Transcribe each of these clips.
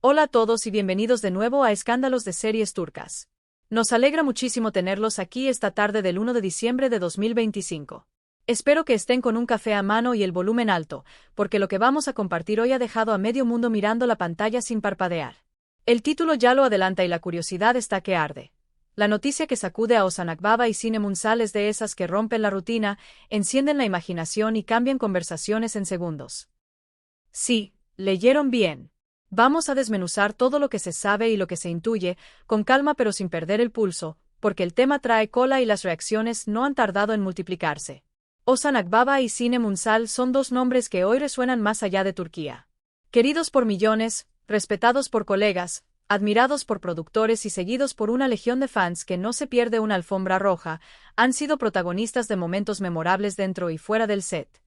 Hola a todos y bienvenidos de nuevo a Escándalos de Series Turcas. Nos alegra muchísimo tenerlos aquí esta tarde del 1 de diciembre de 2025. Espero que estén con un café a mano y el volumen alto, porque lo que vamos a compartir hoy ha dejado a medio mundo mirando la pantalla sin parpadear. El título ya lo adelanta y la curiosidad está que arde. La noticia que sacude a Ozan Akbaba y Sinem Ünsal es de esas que rompen la rutina, encienden la imaginación y cambian conversaciones en segundos. Sí, leyeron bien. Vamos a desmenuzar todo lo que se sabe y lo que se intuye, con calma pero sin perder el pulso, porque el tema trae cola y las reacciones no han tardado en multiplicarse. Ozan Akbaba y Sinem Ünsal son dos nombres que hoy resuenan más allá de Turquía. Queridos por millones, respetados por colegas, admirados por productores y seguidos por una legión de fans que no se pierde una alfombra roja, han sido protagonistas de momentos memorables dentro y fuera del set.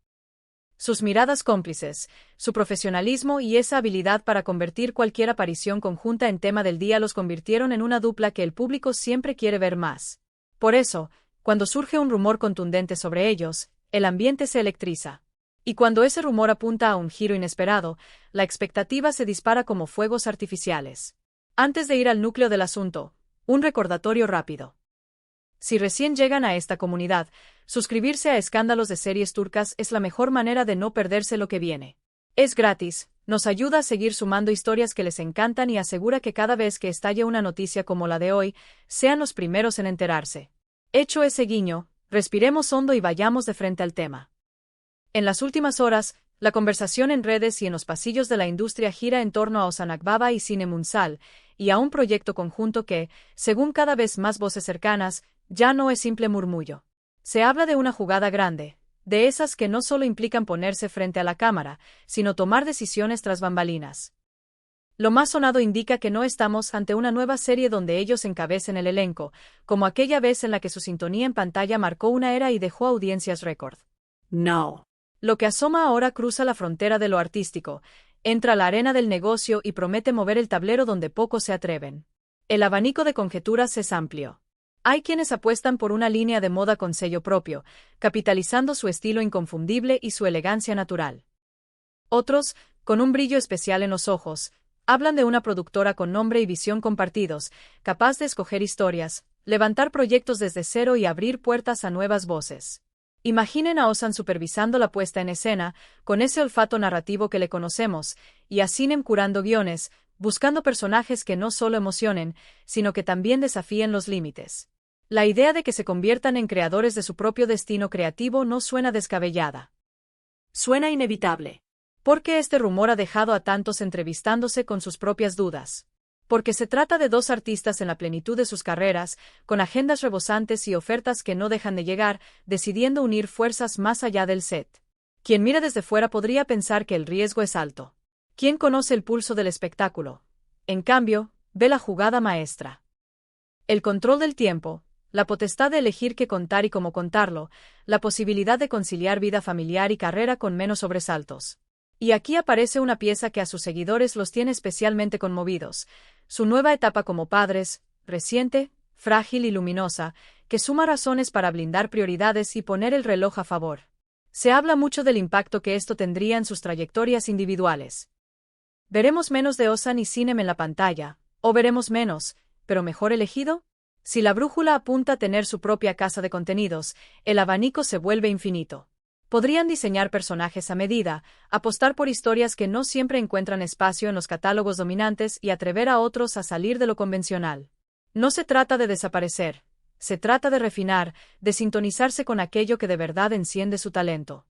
Sus miradas cómplices, su profesionalismo y esa habilidad para convertir cualquier aparición conjunta en tema del día los convirtieron en una dupla que el público siempre quiere ver más. Por eso, cuando surge un rumor contundente sobre ellos, el ambiente se electriza. Y cuando ese rumor apunta a un giro inesperado, la expectativa se dispara como fuegos artificiales. Antes de ir al núcleo del asunto, un recordatorio rápido. Si recién llegan a esta comunidad, suscribirse a Escándalos de Series Turcas es la mejor manera de no perderse lo que viene. Es gratis, nos ayuda a seguir sumando historias que les encantan y asegura que cada vez que estalle una noticia como la de hoy, sean los primeros en enterarse. Hecho ese guiño, respiremos hondo y vayamos de frente al tema. En las últimas horas, la conversación en redes y en los pasillos de la industria gira en torno a Ozan Akbaba y Sinem Ünsal, y a un proyecto conjunto que, según cada vez más voces cercanas, ya no es simple murmullo. Se habla de una jugada grande, de esas que no solo implican ponerse frente a la cámara, sino tomar decisiones tras bambalinas. Lo más sonado indica que no estamos ante una nueva serie donde ellos encabecen el elenco, como aquella vez en la que su sintonía en pantalla marcó una era y dejó audiencias récord. No. Lo que asoma ahora cruza la frontera de lo artístico, entra a la arena del negocio y promete mover el tablero donde pocos se atreven. El abanico de conjeturas es amplio. Hay quienes apuestan por una línea de moda con sello propio, capitalizando su estilo inconfundible y su elegancia natural. Otros, con un brillo especial en los ojos, hablan de una productora con nombre y visión compartidos, capaz de escoger historias, levantar proyectos desde cero y abrir puertas a nuevas voces. Imaginen a Ozan supervisando la puesta en escena, con ese olfato narrativo que le conocemos, y a Sinem curando guiones, buscando personajes que no solo emocionen, sino que también desafíen los límites. La idea de que se conviertan en creadores de su propio destino creativo no suena descabellada. Suena inevitable. Porque este rumor ha dejado a tantos entrevistándose con sus propias dudas. Porque se trata de dos artistas en la plenitud de sus carreras, con agendas rebosantes y ofertas que no dejan de llegar, decidiendo unir fuerzas más allá del set. Quien mira desde fuera podría pensar que el riesgo es alto. ¿Quién conoce el pulso del espectáculo? En cambio, ve la jugada maestra. El control del tiempo, la potestad de elegir qué contar y cómo contarlo, la posibilidad de conciliar vida familiar y carrera con menos sobresaltos. Y aquí aparece una pieza que a sus seguidores los tiene especialmente conmovidos, su nueva etapa como padres, reciente, frágil y luminosa, que suma razones para blindar prioridades y poner el reloj a favor. Se habla mucho del impacto que esto tendría en sus trayectorias individuales. ¿Veremos menos de Ozan y Sinem en la pantalla, o veremos menos, pero mejor elegido? Si la brújula apunta a tener su propia casa de contenidos, el abanico se vuelve infinito. Podrían diseñar personajes a medida, apostar por historias que no siempre encuentran espacio en los catálogos dominantes y atrever a otros a salir de lo convencional. No se trata de desaparecer, se trata de refinar, de sintonizarse con aquello que de verdad enciende su talento.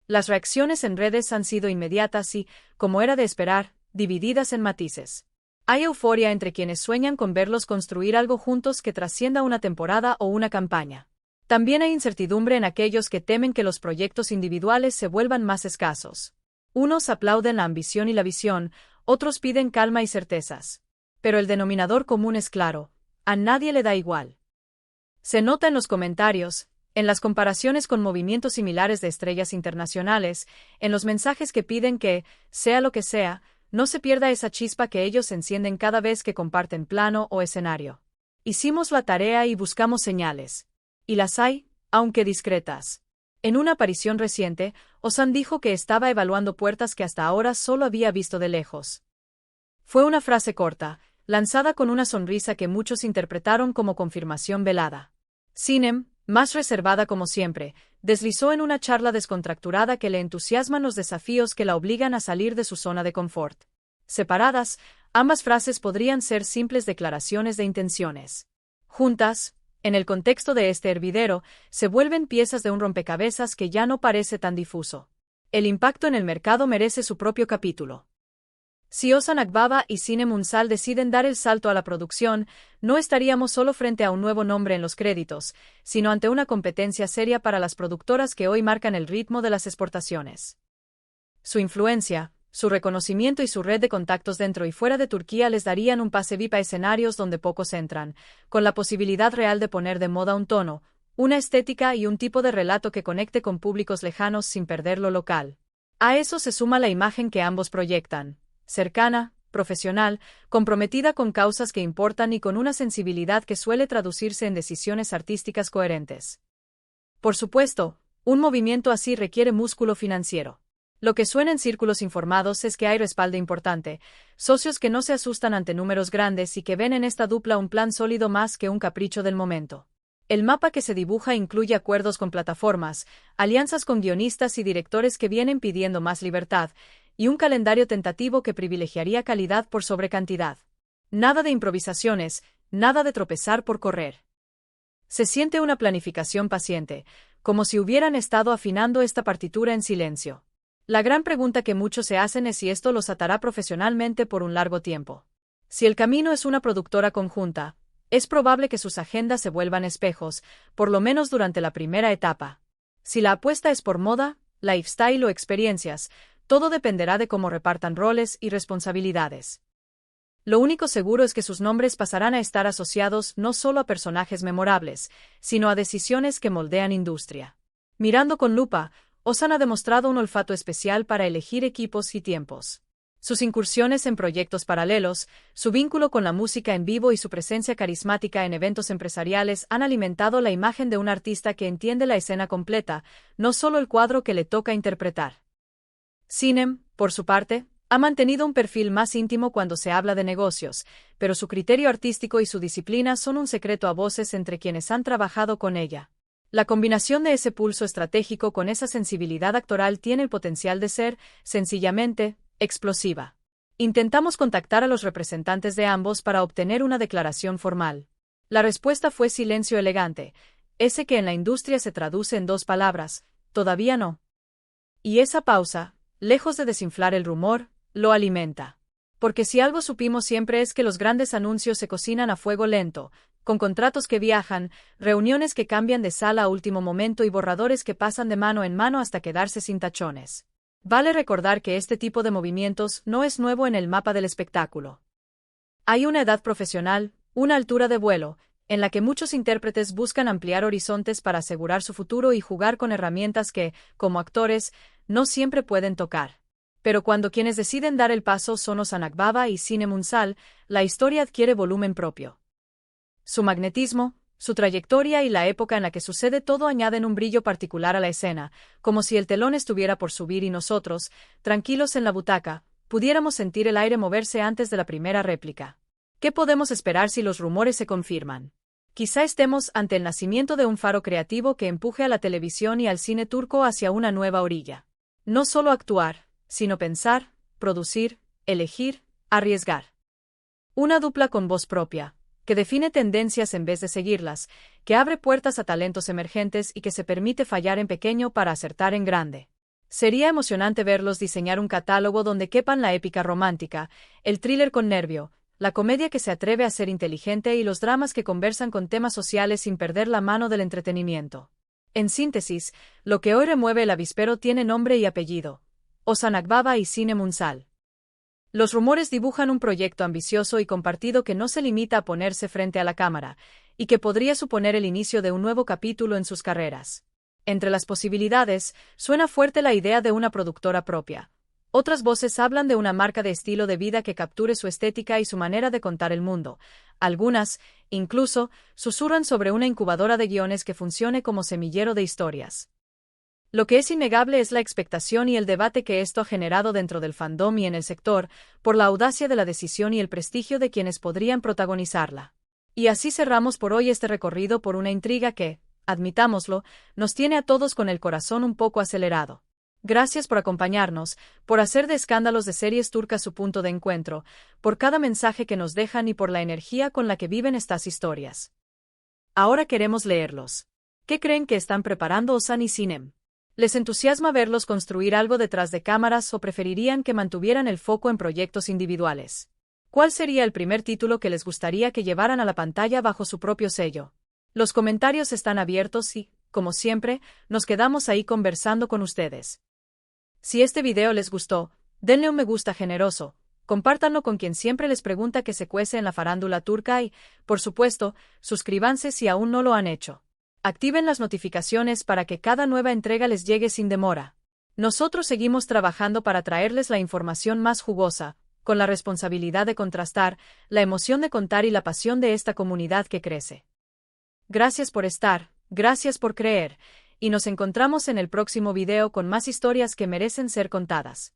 Las reacciones en redes han sido inmediatas y, como era de esperar, divididas en matices. Hay euforia entre quienes sueñan con verlos construir algo juntos que trascienda una temporada o una campaña. También hay incertidumbre en aquellos que temen que los proyectos individuales se vuelvan más escasos. Unos aplauden la ambición y la visión, otros piden calma y certezas. Pero el denominador común es claro, a nadie le da igual. Se nota en los comentarios, en las comparaciones con movimientos similares de estrellas internacionales, en los mensajes que piden que, sea lo que sea, no se pierda esa chispa que ellos encienden cada vez que comparten plano o escenario. Hicimos la tarea y buscamos señales. Y las hay, aunque discretas. En una aparición reciente, Ozan dijo que estaba evaluando puertas que hasta ahora solo había visto de lejos. Fue una frase corta, lanzada con una sonrisa que muchos interpretaron como confirmación velada. Sinem, más reservada como siempre, deslizó en una charla descontracturada que le entusiasman los desafíos que la obligan a salir de su zona de confort. Separadas, ambas frases podrían ser simples declaraciones de intenciones. Juntas, en el contexto de este hervidero, se vuelven piezas de un rompecabezas que ya no parece tan difuso. El impacto en el mercado merece su propio capítulo. Si Ozan Akbaba y Sinem Unsal deciden dar el salto a la producción, no estaríamos solo frente a un nuevo nombre en los créditos, sino ante una competencia seria para las productoras que hoy marcan el ritmo de las exportaciones. Su influencia, su reconocimiento y su red de contactos dentro y fuera de Turquía les darían un pase VIP a escenarios donde pocos entran, con la posibilidad real de poner de moda un tono, una estética y un tipo de relato que conecte con públicos lejanos sin perder lo local. A eso se suma la imagen que ambos proyectan. Cercana, profesional, comprometida con causas que importan y con una sensibilidad que suele traducirse en decisiones artísticas coherentes. Por supuesto, un movimiento así requiere músculo financiero. Lo que suena en círculos informados es que hay respaldo importante, socios que no se asustan ante números grandes y que ven en esta dupla un plan sólido más que un capricho del momento. El mapa que se dibuja incluye acuerdos con plataformas, alianzas con guionistas y directores que vienen pidiendo más libertad, y un calendario tentativo que privilegiaría calidad por sobre cantidad. Nada de improvisaciones, nada de tropezar por correr. Se siente una planificación paciente, como si hubieran estado afinando esta partitura en silencio. La gran pregunta que muchos se hacen es si esto los atará profesionalmente por un largo tiempo. Si el camino es una productora conjunta, es probable que sus agendas se vuelvan espejos, por lo menos durante la primera etapa. Si la apuesta es por moda, lifestyle o experiencias, todo dependerá de cómo repartan roles y responsabilidades. Lo único seguro es que sus nombres pasarán a estar asociados no solo a personajes memorables, sino a decisiones que moldean industria. Mirando con lupa, Ozan ha demostrado un olfato especial para elegir equipos y tiempos. Sus incursiones en proyectos paralelos, su vínculo con la música en vivo y su presencia carismática en eventos empresariales han alimentado la imagen de un artista que entiende la escena completa, no solo el cuadro que le toca interpretar. Sinem, por su parte, ha mantenido un perfil más íntimo cuando se habla de negocios, pero su criterio artístico y su disciplina son un secreto a voces entre quienes han trabajado con ella. La combinación de ese pulso estratégico con esa sensibilidad actoral tiene el potencial de ser, sencillamente, explosiva. Intentamos contactar a los representantes de ambos para obtener una declaración formal. La respuesta fue silencio elegante, ese que en la industria se traduce en dos palabras, todavía no. Y esa pausa, lejos de desinflar el rumor, lo alimenta. Porque si algo supimos siempre es que los grandes anuncios se cocinan a fuego lento, con contratos que viajan, reuniones que cambian de sala a último momento y borradores que pasan de mano en mano hasta quedarse sin tachones. Vale recordar que este tipo de movimientos no es nuevo en el mapa del espectáculo. Hay una edad profesional, una altura de vuelo, en la que muchos intérpretes buscan ampliar horizontes para asegurar su futuro y jugar con herramientas que, como actores, no siempre pueden tocar. Pero cuando quienes deciden dar el paso son Ozan Akbaba y Sinem Unsal, la historia adquiere volumen propio. Su magnetismo, su trayectoria y la época en la que sucede todo añaden un brillo particular a la escena, como si el telón estuviera por subir y nosotros, tranquilos en la butaca, pudiéramos sentir el aire moverse antes de la primera réplica. ¿Qué podemos esperar si los rumores se confirman? Quizá estemos ante el nacimiento de un faro creativo que empuje a la televisión y al cine turco hacia una nueva orilla. No solo actuar, sino pensar, producir, elegir, arriesgar. Una dupla con voz propia, que define tendencias en vez de seguirlas, que abre puertas a talentos emergentes y que se permite fallar en pequeño para acertar en grande. Sería emocionante verlos diseñar un catálogo donde quepan la épica romántica, el thriller con nervio, la comedia que se atreve a ser inteligente y los dramas que conversan con temas sociales sin perder la mano del entretenimiento. En síntesis, lo que hoy remueve el avispero tiene nombre y apellido: Ozan Akbaba y Sinem Unsal. Los rumores dibujan un proyecto ambicioso y compartido que no se limita a ponerse frente a la cámara, y que podría suponer el inicio de un nuevo capítulo en sus carreras. Entre las posibilidades, suena fuerte la idea de una productora propia. Otras voces hablan de una marca de estilo de vida que capture su estética y su manera de contar el mundo. Algunas, incluso, susurran sobre una incubadora de guiones que funcione como semillero de historias. Lo que es innegable es la expectación y el debate que esto ha generado dentro del fandom y en el sector, por la audacia de la decisión y el prestigio de quienes podrían protagonizarla. Y así cerramos por hoy este recorrido por una intriga que, admitámoslo, nos tiene a todos con el corazón un poco acelerado. Gracias por acompañarnos, por hacer de Escándalos de Series Turcas su punto de encuentro, por cada mensaje que nos dejan y por la energía con la que viven estas historias. Ahora queremos leerlos. ¿Qué creen que están preparando Ozan y Sinem? ¿Les entusiasma verlos construir algo detrás de cámaras o preferirían que mantuvieran el foco en proyectos individuales? ¿Cuál sería el primer título que les gustaría que llevaran a la pantalla bajo su propio sello? Los comentarios están abiertos y, como siempre, nos quedamos ahí conversando con ustedes. Si este video les gustó, denle un me gusta generoso, compártanlo con quien siempre les pregunta qué se cuece en la farándula turca y, por supuesto, suscríbanse si aún no lo han hecho. Activen las notificaciones para que cada nueva entrega les llegue sin demora. Nosotros seguimos trabajando para traerles la información más jugosa, con la responsabilidad de contrastar, la emoción de contar y la pasión de esta comunidad que crece. Gracias por estar, gracias por creer, y nos encontramos en el próximo video con más historias que merecen ser contadas.